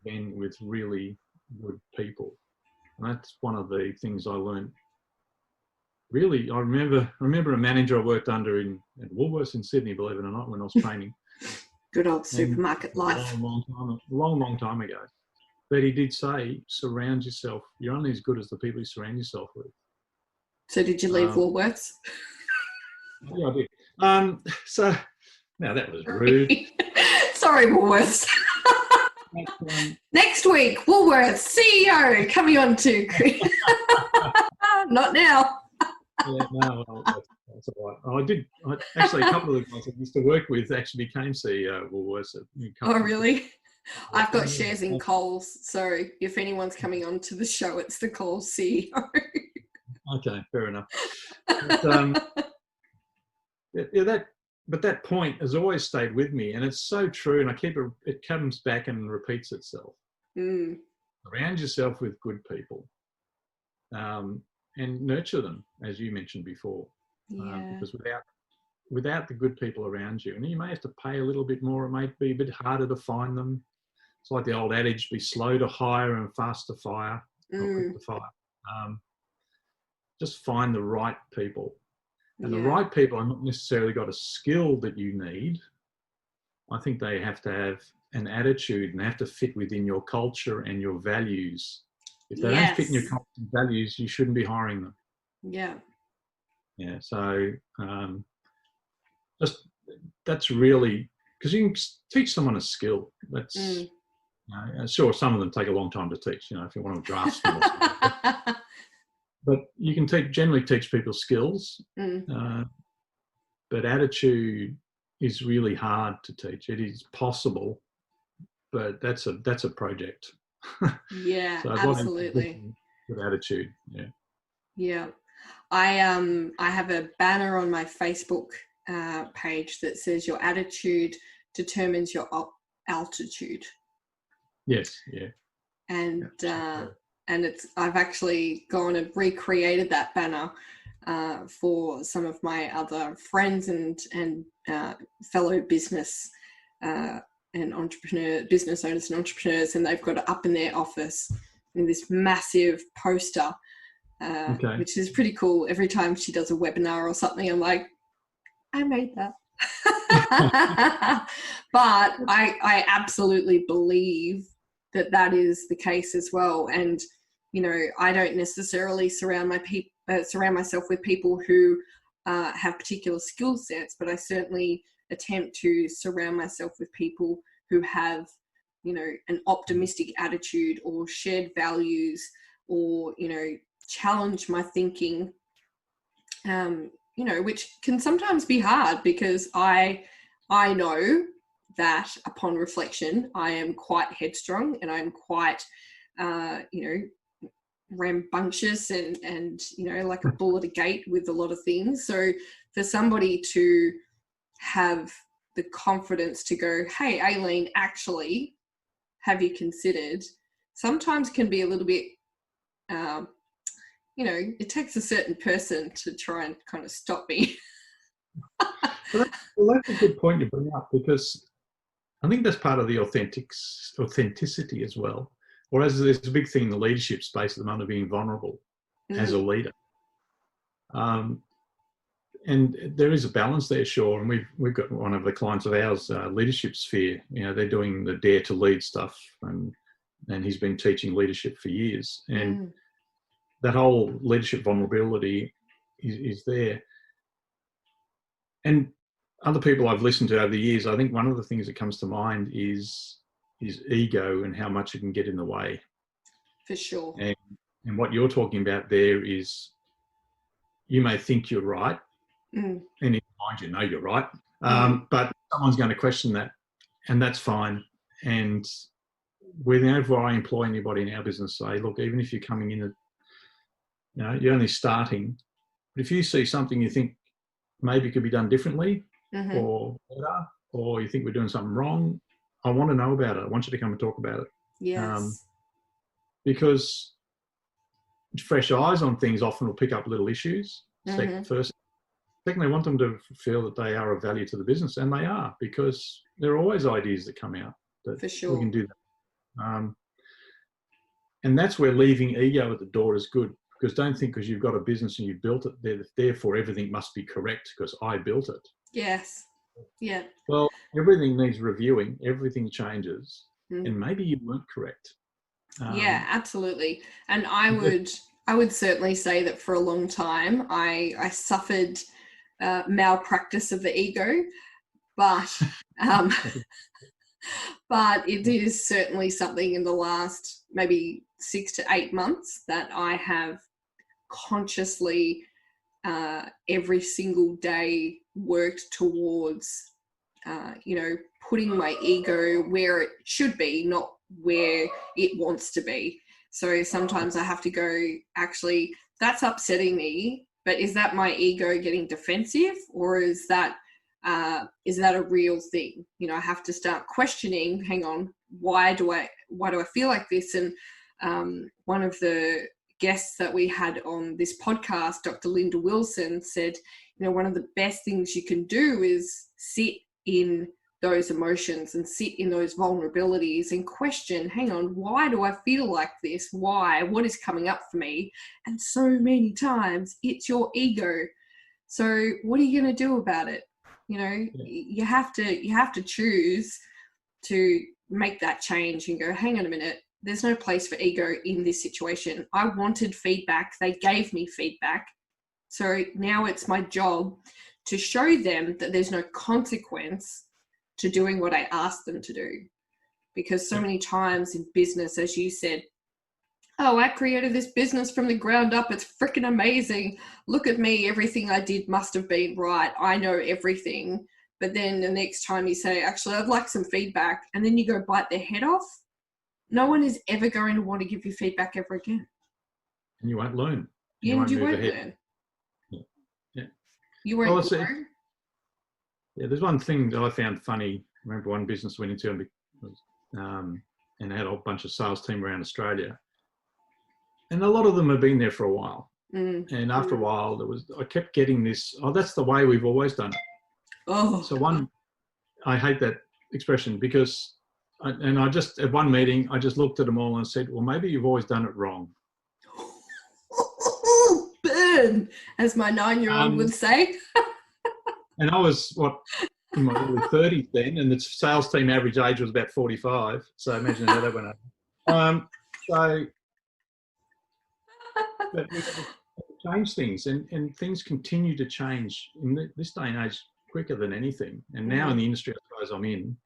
then with really good people. And that's one of the things I learned. Really, I remember a manager I worked under at Woolworths in Sydney, believe it or not, when I was training. Good old supermarket life. A long time ago. But he did say, surround yourself. You're only as good as the people you surround yourself with. So did you leave Woolworths? Yeah, I did. So, now that was rude. Sorry, Woolworths. Next week, Woolworths CEO coming on to... Not now. Yeah, no, well, That's all right. Actually, a couple of the guys I used to work with actually became CEO of Woolworths. Oh, really? I've got shares in Coles, so if anyone's coming on to the show, it's the Coles CEO. Okay, fair enough. But that point has always stayed with me, and it's so true. And it comes back and repeats itself. Surround yourself with good people, and nurture them, as you mentioned before. Because without the good people around you, and you may have to pay a little bit more. It may be a bit harder to find them. It's like the old adage: be slow to hire and fast to fire, not quick to fire. Just find the right people. And the right people are not necessarily got a skill that you need. I think they have to have an attitude and have to fit within your culture and your values. If they don't fit in your culture and values, you shouldn't be hiring them. Yeah. So that's really, because you can teach someone a skill. That's sure, some of them take a long time to teach. If you want to draft them or something. But you can generally teach people skills, but attitude is really hard to teach. It is possible, but that's a project. Yeah, so absolutely. Good attitude. Yeah. I have a banner on my Facebook page that says your attitude determines your altitude. Yes. Yeah. And I've actually gone and recreated that banner for some of my other friends and fellow business and business owners and entrepreneurs, and they've got it up in their office in this massive poster, which is pretty cool. Every time she does a webinar or something, I'm like, I made that. But I absolutely believe that is the case as well. And I don't necessarily surround myself with people who have particular skill sets, but I certainly attempt to surround myself with people who have, an optimistic attitude or shared values, or, challenge my thinking, which can sometimes be hard, because I know that upon reflection, I am quite headstrong and I'm quite, rambunctious and like a bull at a gate with a lot of things. So for somebody to have the confidence to go, hey, Aileen, actually, have you considered, sometimes can be a little bit, it takes a certain person to try and kind of stop me. Well, that's a good point to bring up, because I think that's part of the authenticity as well. Whereas there's a big thing in the leadership space at the moment of being vulnerable as a leader. And there is a balance there, sure. And we've got one of the clients of ours, Leadership Sphere. They're doing the Dare to Lead stuff, and he's been teaching leadership for years. And that whole leadership vulnerability is there. And other people I've listened to over the years, I think one of the things that comes to mind is ego and how much it can get in the way. For sure. And what you're talking about there is, you may think you're right, and in your mind you're right, but someone's going to question that, and that's fine. And whenever I employ anybody in our business, say, look, even if you're coming in, you're only starting, but if you see something you think maybe could be done differently or better, or you think we're doing something wrong, I want to know about it. I want you to come and talk about it. Yes. Because fresh eyes on things often will pick up little issues. First, secondly, I want them to feel that they are of value to the business, and they are, because there are always ideas that come out that for sure we can do that. And that's where leaving ego at the door is good, because don't think because you've got a business and you've built it, therefore everything must be correct because I built it. Yes. Yeah. Well, everything needs reviewing. Everything changes, and maybe you weren't correct. Yeah, absolutely. And I would certainly say that for a long time I suffered malpractice of the ego, but but it is certainly something in the last maybe 6 to 8 months that I have consciously every single day worked towards, putting my ego where it should be, not where it wants to be. So sometimes I have to go, actually, that's upsetting me, but is that my ego getting defensive, or is that a real thing? I have to start questioning, hang on, why do I feel like this? And one of the guests that we had on this podcast, Dr. Linda Wilson, said, one of the best things you can do is sit in those emotions and sit in those vulnerabilities and question, hang on, why do I feel like this? Why? What is coming up for me? And so many times it's your ego. So what are you going to do about it? You have to choose to make that change and go, hang on a minute, there's no place for ego in this situation. I wanted feedback. They gave me feedback. So now it's my job to show them that there's no consequence to doing what I asked them to do. Because so many times in business, as you said, oh, I created this business from the ground up. It's freaking amazing. Look at me. Everything I did must have been right. I know everything. But then the next time you say, actually, I'd like some feedback, and then you go bite their head off, no one is ever going to want to give you feedback ever again. And you won't learn. You won't learn. Yeah. You won't grow. Yeah, there's one thing that I found funny. I remember one business went into and they had a whole bunch of sales team around Australia. And a lot of them have been there for a while. And after a while, I kept getting this, oh, that's the way we've always done it. Oh. So I hate that expression because, at one meeting, I just looked at them all and said, well, maybe you've always done it wrong. Burn, as my 9-year-old would say. And I was, in my early 30s then, and the sales team average age was about 45. So imagine how that went up. But we change things, and things continue to change in this day and age quicker than anything. And now in the industry, I suppose I'm in,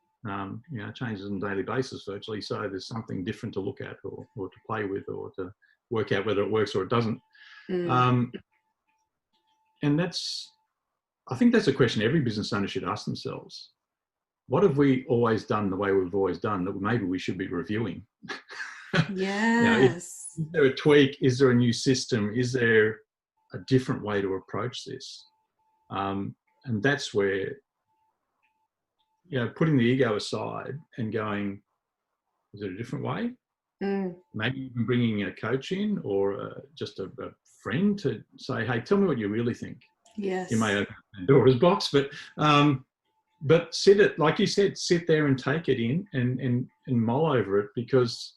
changes on a daily basis virtually. So there's something different to look at or to play with or to work out whether it works or it doesn't. And I think that's a question every business owner should ask themselves. What have we always done the way we've always done that maybe we should be reviewing? Yes. Is there a tweak? Is there a new system? Is there a different way to approach this? And that's where, putting the ego aside and going, is there a different way? Maybe even bringing a coach in or just a friend to say, hey, tell me what you really think. Yes. You may open Pandora's box, but like you said, sit there and take it in and mull over it, because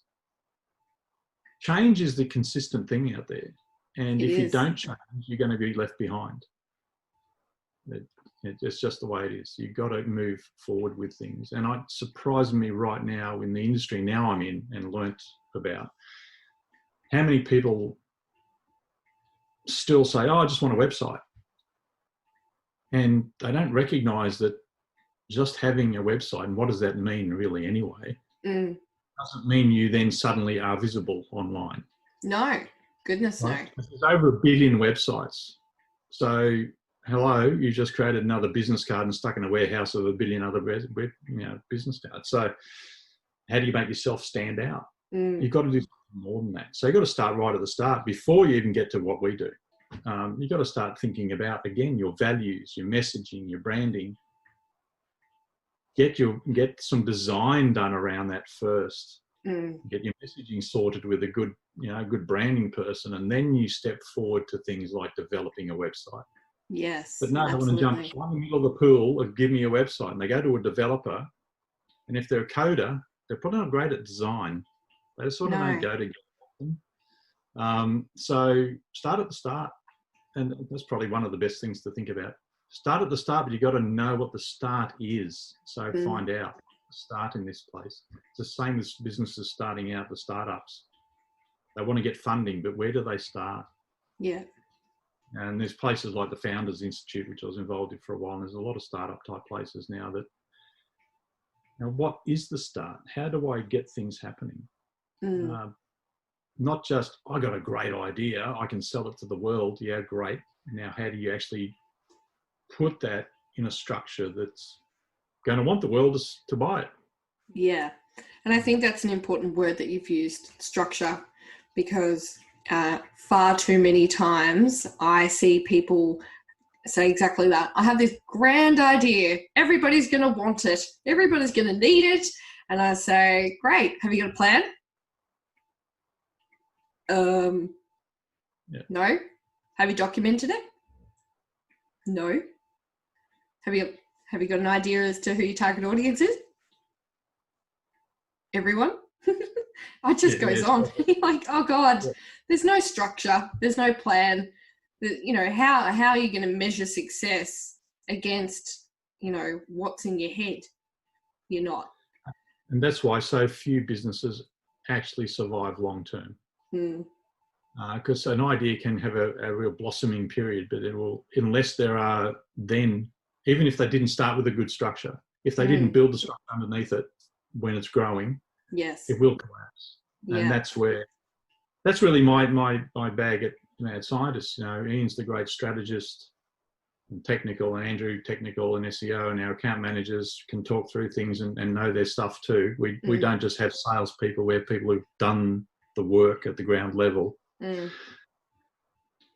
change is the consistent thing out there. And if you don't change, you're going to be left behind. It's just the way it is. You've got to move forward with things. And it surprises me right now in the industry now I'm in and learnt about how many people still say, oh, I just want a website. And they don't recognise that just having a website, and what does that mean really anyway, doesn't mean you then suddenly are visible online. No, goodness right? no. There's over 1 billion websites. So, hello, you just created another business card and stuck in a warehouse of 1 billion other business cards. So how do you make yourself stand out? You've got to do more than that. So you've got to start right at the start before you even get to what we do. You've got to start thinking about, again, your values, your messaging, your branding. Get some design done around that first. Get your messaging sorted with a good branding person, and then you step forward to things like developing a website. Yes. But no, they want to jump right in the middle of the pool and give me a website, and they go to a developer, and if they're a coder, they're probably not great at design. They just sort of don't go together. So start at the start, and that's probably one of the best things to think about. Start at the start, but you've got to know what the start is. So find out. Start in this place. It's the same as businesses starting out, the startups. They want to get funding, but where do they start? Yeah. And there's places like the Founders Institute, which I was involved in for a while, and there's a lot of startup type places now that, what is the start? How do I get things happening? not just, I got a great idea, I can sell it to the world. Yeah, great. Now, how do you actually put that in a structure that's going to want the world to buy it? Yeah. And I think that's an important word that you've used, structure, because far too many times I see people say exactly that. I have this grand idea. Everybody's going to want it. Everybody's going to need it. And I say, great. Have you got a plan? No. Have you documented it? No. Have you got an idea as to who your target audience is? Everyone. It just goes on. You're like, oh God, there's no structure, there's no plan. You know, how are you going to measure success against, you know, what's in your head? You're not. And that's why so few businesses actually survive long term. Because an idea can have a real blossoming period, but it will, unless there are then, even if they didn't start with a good structure, if they didn't build the structure underneath it when it's growing, yes, it will collapse. And that's really my bag at Mad Scientists. You know, Ian's the great strategist and technical, and Andrew technical and SEO, and our account managers can talk through things and know their stuff too. We don't just have salespeople, we're people who've done the work at the ground level.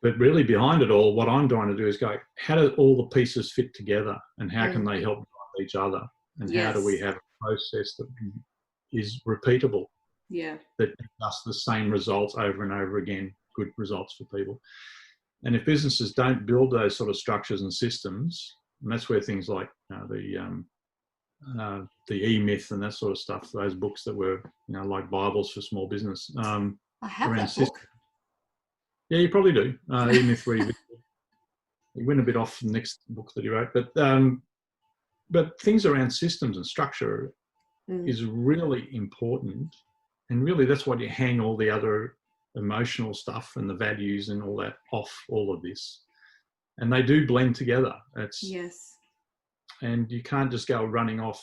But really behind it all, what I'm trying to do is go, how do all the pieces fit together, and how can they help each other, and how do we have a process that is repeatable, that gives us the same results over and over again, good results for people. And if businesses don't build those sort of structures and systems, and that's where things like the E-Myth and that sort of stuff, those books that were, you know, like Bibles for small business. I have that book. Yeah, you probably do. E-Myth Revisited. He went a bit off the next book that he wrote, but things around systems and structure is really important, and really that's what you hang all the other emotional stuff and the values and all that off all of this, and they do blend together. And you can't just go running off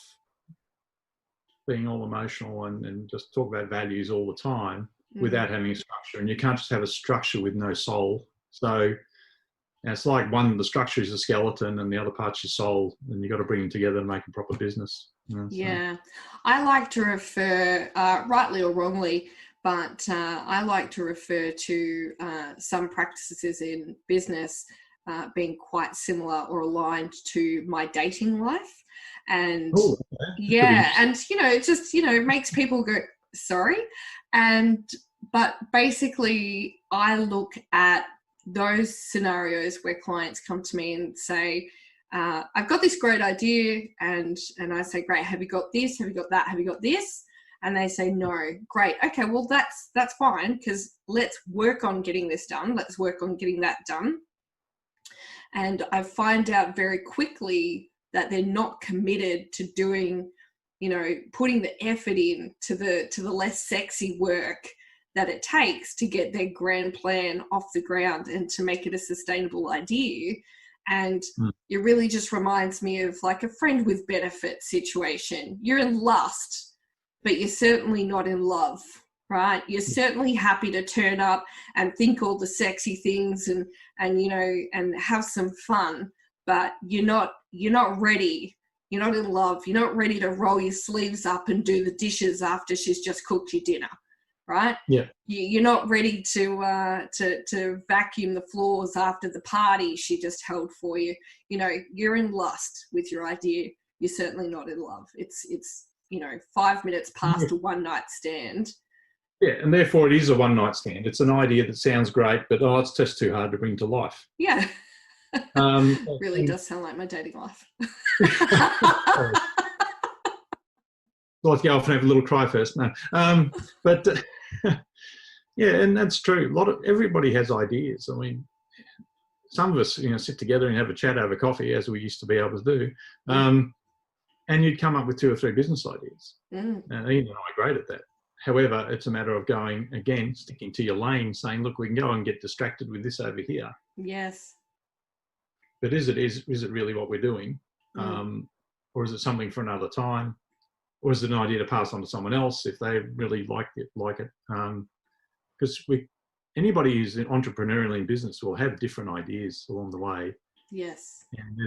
being all emotional and just talk about values all the time without having a structure, and you can't just have a structure with no soul. So it's like the structure is a skeleton and the other part's your soul, and you've got to bring them together and make a proper business. You know, so. I like to refer, rightly or wrongly, but I like to refer to some practices in business being quite similar or aligned to my dating life. And and, you know, it just, you know, makes people go, sorry. But basically I look at those scenarios where clients come to me and say, I've got this great idea, and I say, great, have you got this? Have you got that? Have you got this? And they say, no. Great. Okay, well, that's fine, because let's work on getting this done. Let's work on getting that done. And I find out very quickly that they're not committed to doing, you know, putting the effort in to the less sexy work that it takes to get their grand plan off the ground and to make it a sustainable idea. And it really just reminds me of like a friend with benefits situation. You're in lust, but you're certainly not in love, right? You're certainly happy to turn up and think all the sexy things and you know, and have some fun, but you're not ready. You're not in love. You're not ready to roll your sleeves up and do the dishes after she's just cooked your dinner, right? Yeah. You're not ready to vacuum the floors after the party she just held for you. You know, you're in lust with your idea. You're certainly not in love. It's you know, 5 minutes past a one night stand. Yeah, and therefore it is a one night stand. It's an idea that sounds great, but it's just too hard to bring to life. Yeah. Really does sound like my dating life. Let's go off and have a little cry first. No, but yeah, and that's true. Everybody has ideas. I mean, some of us, you know, sit together and have a chat over coffee, as we used to be able to do, and you'd come up with 2 or 3 business ideas. And Ian and I are great at that. However, it's a matter of going again, sticking to your lane, saying, "Look, we can go and get distracted with this over here." Yes. But is it really what we're doing, or is it something for another time? Or is it an idea to pass on to someone else if they really like it? Because because anybody who's entrepreneurial in business will have different ideas along the way. Yes. And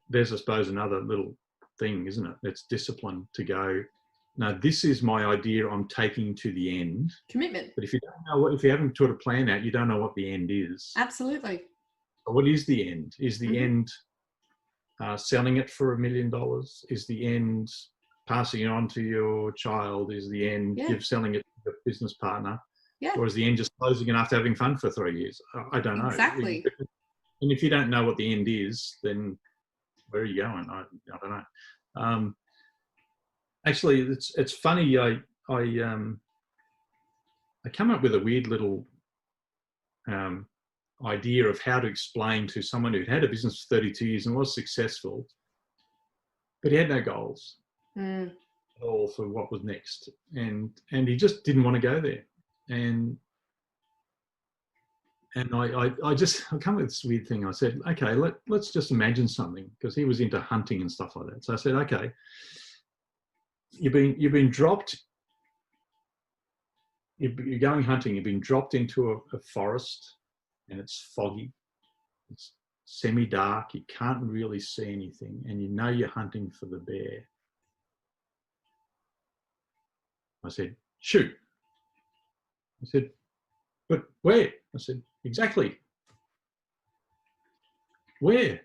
there's I suppose another little thing, isn't it? It's discipline to go, no, this is my idea, I'm taking to the end. Commitment. But if you don't know if you haven't put a plan out, you don't know what the end is. Absolutely. But what is the end? Is the end selling it for $1 million? Is the end passing it on to your child? Is the end selling it to a business partner? Yeah. Or is the end just closing it after having fun for 3 years? I don't know. Exactly. And if you don't know what the end is, then where are you going? I don't know. Actually, it's funny. I come up with a weird little idea of how to explain to someone who'd had a business for 32 years and was successful, but he had no goals at all for what was next, and he just didn't want to go there. And I come with this weird thing. I said, okay, let's just imagine something, because he was into hunting and stuff like that. So I said, okay, you've been dropped. You're going hunting. You've been dropped into a forest, and it's foggy. It's semi-dark. You can't really see anything, and you know you're hunting for the bear. I said, shoot. I said, but where? I said, exactly. Where?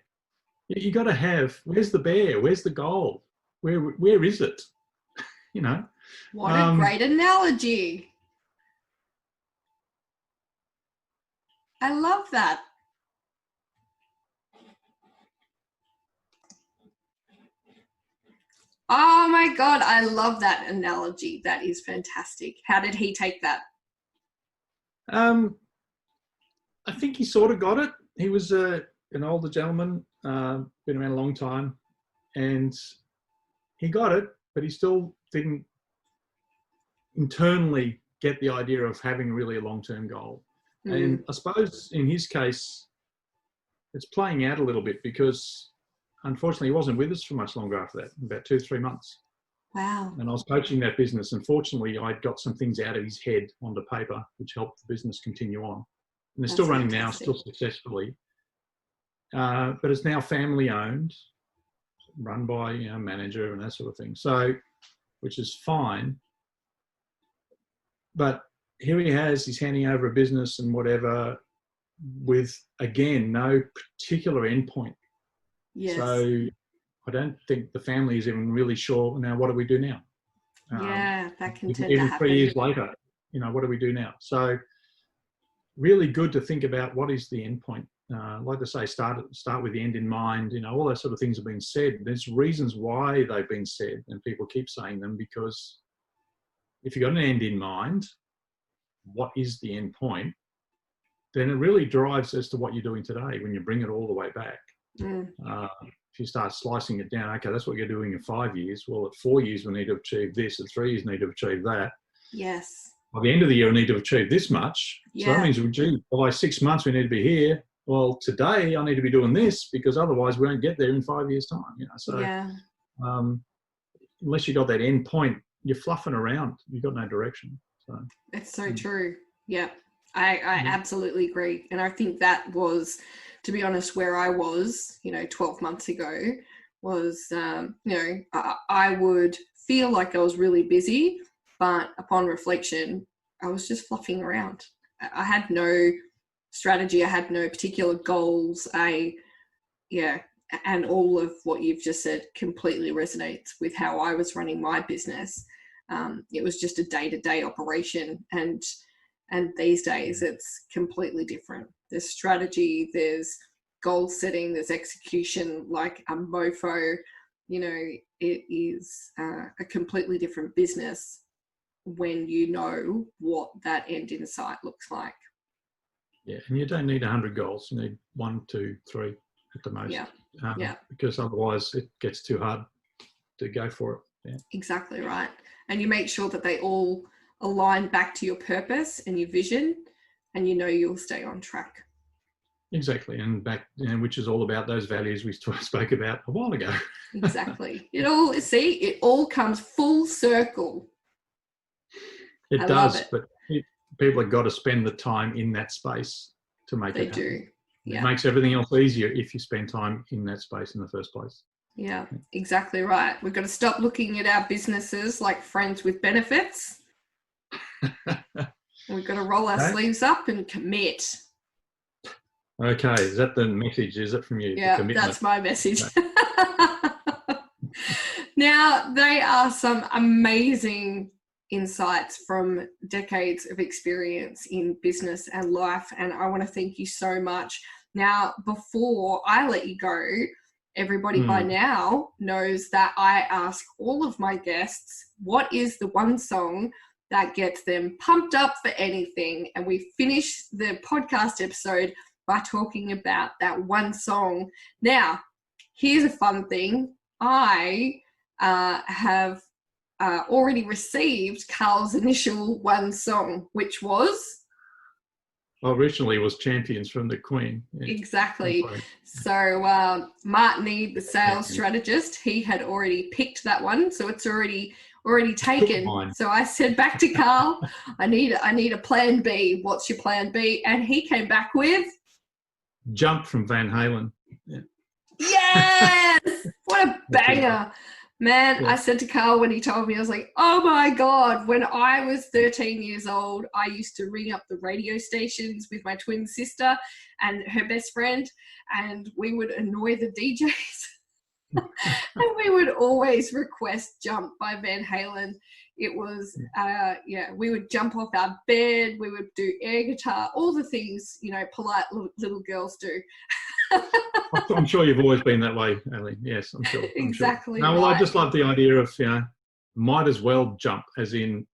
You got to have, where's the bear? Where's the goal? Where is it? You know? What a great analogy. I love that. Oh my God, I love that analogy. That is fantastic. How did he take that? I think he sort of got it. He was an older gentleman, been around a long time, and he got it, but he still didn't internally get the idea of having really a long-term goal. And I suppose in his case, it's playing out a little bit, because unfortunately he wasn't with us for much longer after that, about 2-3 months. Wow. And I was coaching that business, and fortunately I'd got some things out of his head onto paper, which helped the business continue on. And they're still running now, still successfully. But it's now family owned, run by a manager and that sort of thing. So, which is fine. But here he's handing over a business and whatever, with, again, no particular endpoint. Yes. So I don't think the family is even really sure, now what do we do now? Yeah, that can tend even to happen. 3 years later, what do we do now? So really good to think about what is the end point. Like to say, start with the end in mind. All those sort of things have been said. There's reasons why they've been said, and people keep saying them, because if you've got an end in mind, what is the end point? Then it really drives as to what you're doing today when you bring it all the way back. If you start slicing it down, okay, that's what you're doing in 5 years. Well, at 4 years, we need to achieve this. At 3 years, we need to achieve that. Yes. By the end of the year, we need to achieve this much. Yeah. So that means, gee, by 6 months, we need to be here. Well, today, I need to be doing this, because otherwise we won't get there in 5 years' time. So unless you got that end point, you're fluffing around. You've got no direction. So it's so true. Yeah, I absolutely agree. And I think that was, to be honest, where I was, 12 months ago, was, I would feel like I was really busy, but upon reflection, I was just fluffing around. I had no strategy. I had no particular goals. And all of what you've just said completely resonates with how I was running my business. It was just a day-to-day operation, and these days it's completely different. There's strategy, there's goal setting, there's execution, like a mofo. It is a completely different business when you know what that end in sight looks like. Yeah, and you don't need 100 goals. You need 1, 2, 3 at the most. Because otherwise it gets too hard to go for it. Yeah. Exactly right. And you make sure that they all align back to your purpose and your vision, and you'll stay on track. Exactly. And back, which is all about those values we spoke about a while ago. Exactly. It all comes full circle. It does, but people have got to spend the time in that space to make it happen. They do. Yeah. It makes everything else easier if you spend time in that space in the first place. Yeah, exactly right. We've got to stop looking at our businesses like friends with benefits. We've got to roll our sleeves up and commit. Okay, is that the message? Is it from you? Yeah, that's my message. Now, they are some amazing insights from decades of experience in business and life, and I want to thank you so much. Now, before I let you go, everybody by now knows that I ask all of my guests, what is the one song that gets them pumped up for anything? And we finish the podcast episode by talking about that one song. Now, here's a fun thing. I have already received Carl's initial one song, which was... Well, originally it was Champions from the Queen. Yeah. Exactly. So Martini, the sales strategist, he had already picked that one, so it's already taken. So I said back to Carl, I need a plan B. What's your plan B? And he came back with Jump from Van Halen. Yeah. Yes! What a banger. Man, yeah. I said to Carl when he told me, I was like, oh my God, when I was 13 years old, I used to ring up the radio stations with my twin sister and her best friend, and we would annoy the DJs. And we would always request Jump by Van Halen. It was, we would jump off our bed, we would do air guitar, all the things, polite little girls do. I'm sure you've always been that way, Aileen. Yes, I'm sure. Exactly. No, well, I just love the idea of, might as well jump, as in,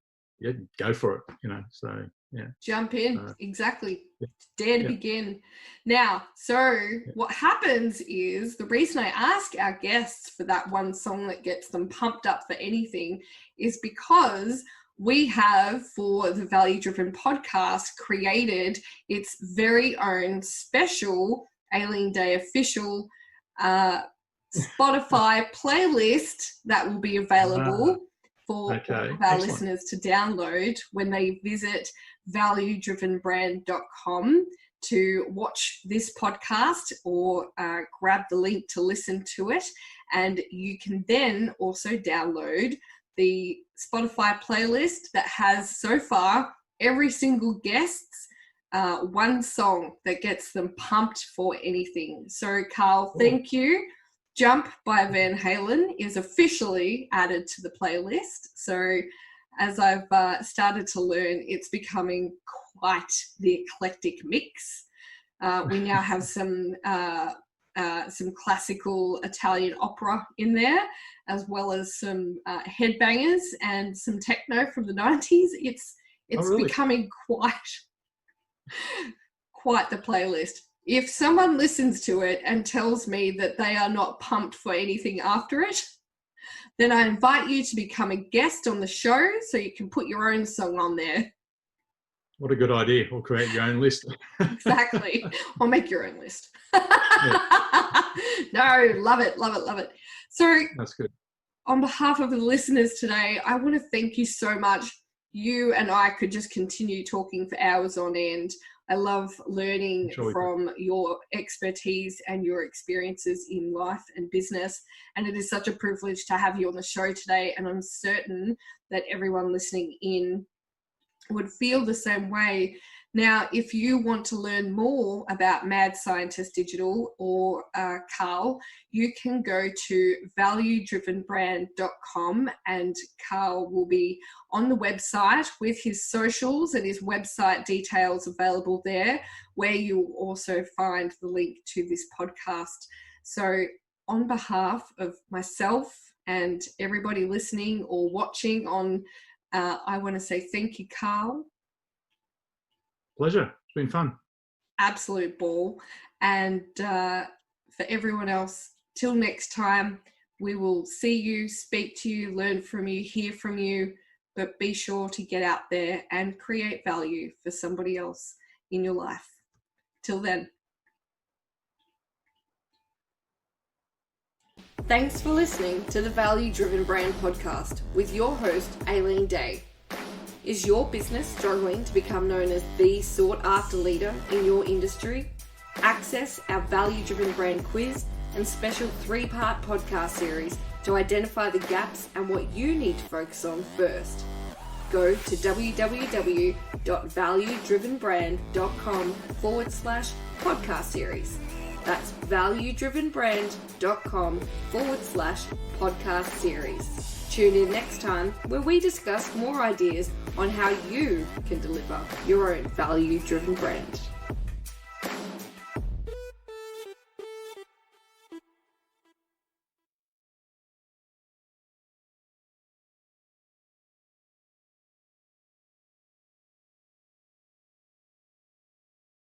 go for it, so, yeah. Jump in, exactly. Yeah. Dare to begin. Now, so what happens is, the reason I ask our guests for that one song that gets them pumped up for anything is because we have, for the Value Driven podcast, created its very own special Aileen Day official Spotify playlist that will be available for all of our listeners to download when they visit valuedrivenbrand.com to watch this podcast or grab the link to listen to it. And you can then also download the Spotify playlist that has so far every single guest's one song that gets them pumped for anything. So, Carl, thank you. Jump by Van Halen is officially added to the playlist. So, as I've started to learn, it's becoming quite the eclectic mix. We now have some classical Italian opera in there, as well as some headbangers and some techno from the 90s. It's becoming quite the playlist. If someone listens to it and tells me that they are not pumped for anything after it, then I invite you to become a guest on the show so you can put your own song on there. What a good idea. Or create your own list. Exactly. Or make your own list. No, love it. So that's good. On behalf of the listeners today, I want to thank you so much. You and I could just continue talking for hours on end. I love learning from your expertise and your experiences in life and business. And it is such a privilege to have you on the show today. And I'm certain that everyone listening in would feel the same way. Now, if you want to learn more about Mad Scientist Digital or Carl, you can go to valuedrivenbrand.com, and Carl will be on the website with his socials and his website details available there, where you'll also find the link to this podcast. So on behalf of myself and everybody listening or watching on, I want to say thank you, Carl. Pleasure. It's been fun. Absolute ball. And for everyone else, till next time, we will see you, speak to you, learn from you, hear from you, but be sure to get out there and create value for somebody else in your life. Till then. Thanks for listening to the Value Driven Brand podcast with your host, Aileen Day. Is your business struggling to become known as the sought-after leader in your industry? Access our Value-Driven Brand Quiz and special 3-part podcast series to identify the gaps and what you need to focus on first. Go to www.valuedrivenbrand.com/podcast series. That's valuedrivenbrand.com/podcast series. Tune in next time where we discuss more ideas on how you can deliver your own value-driven brand.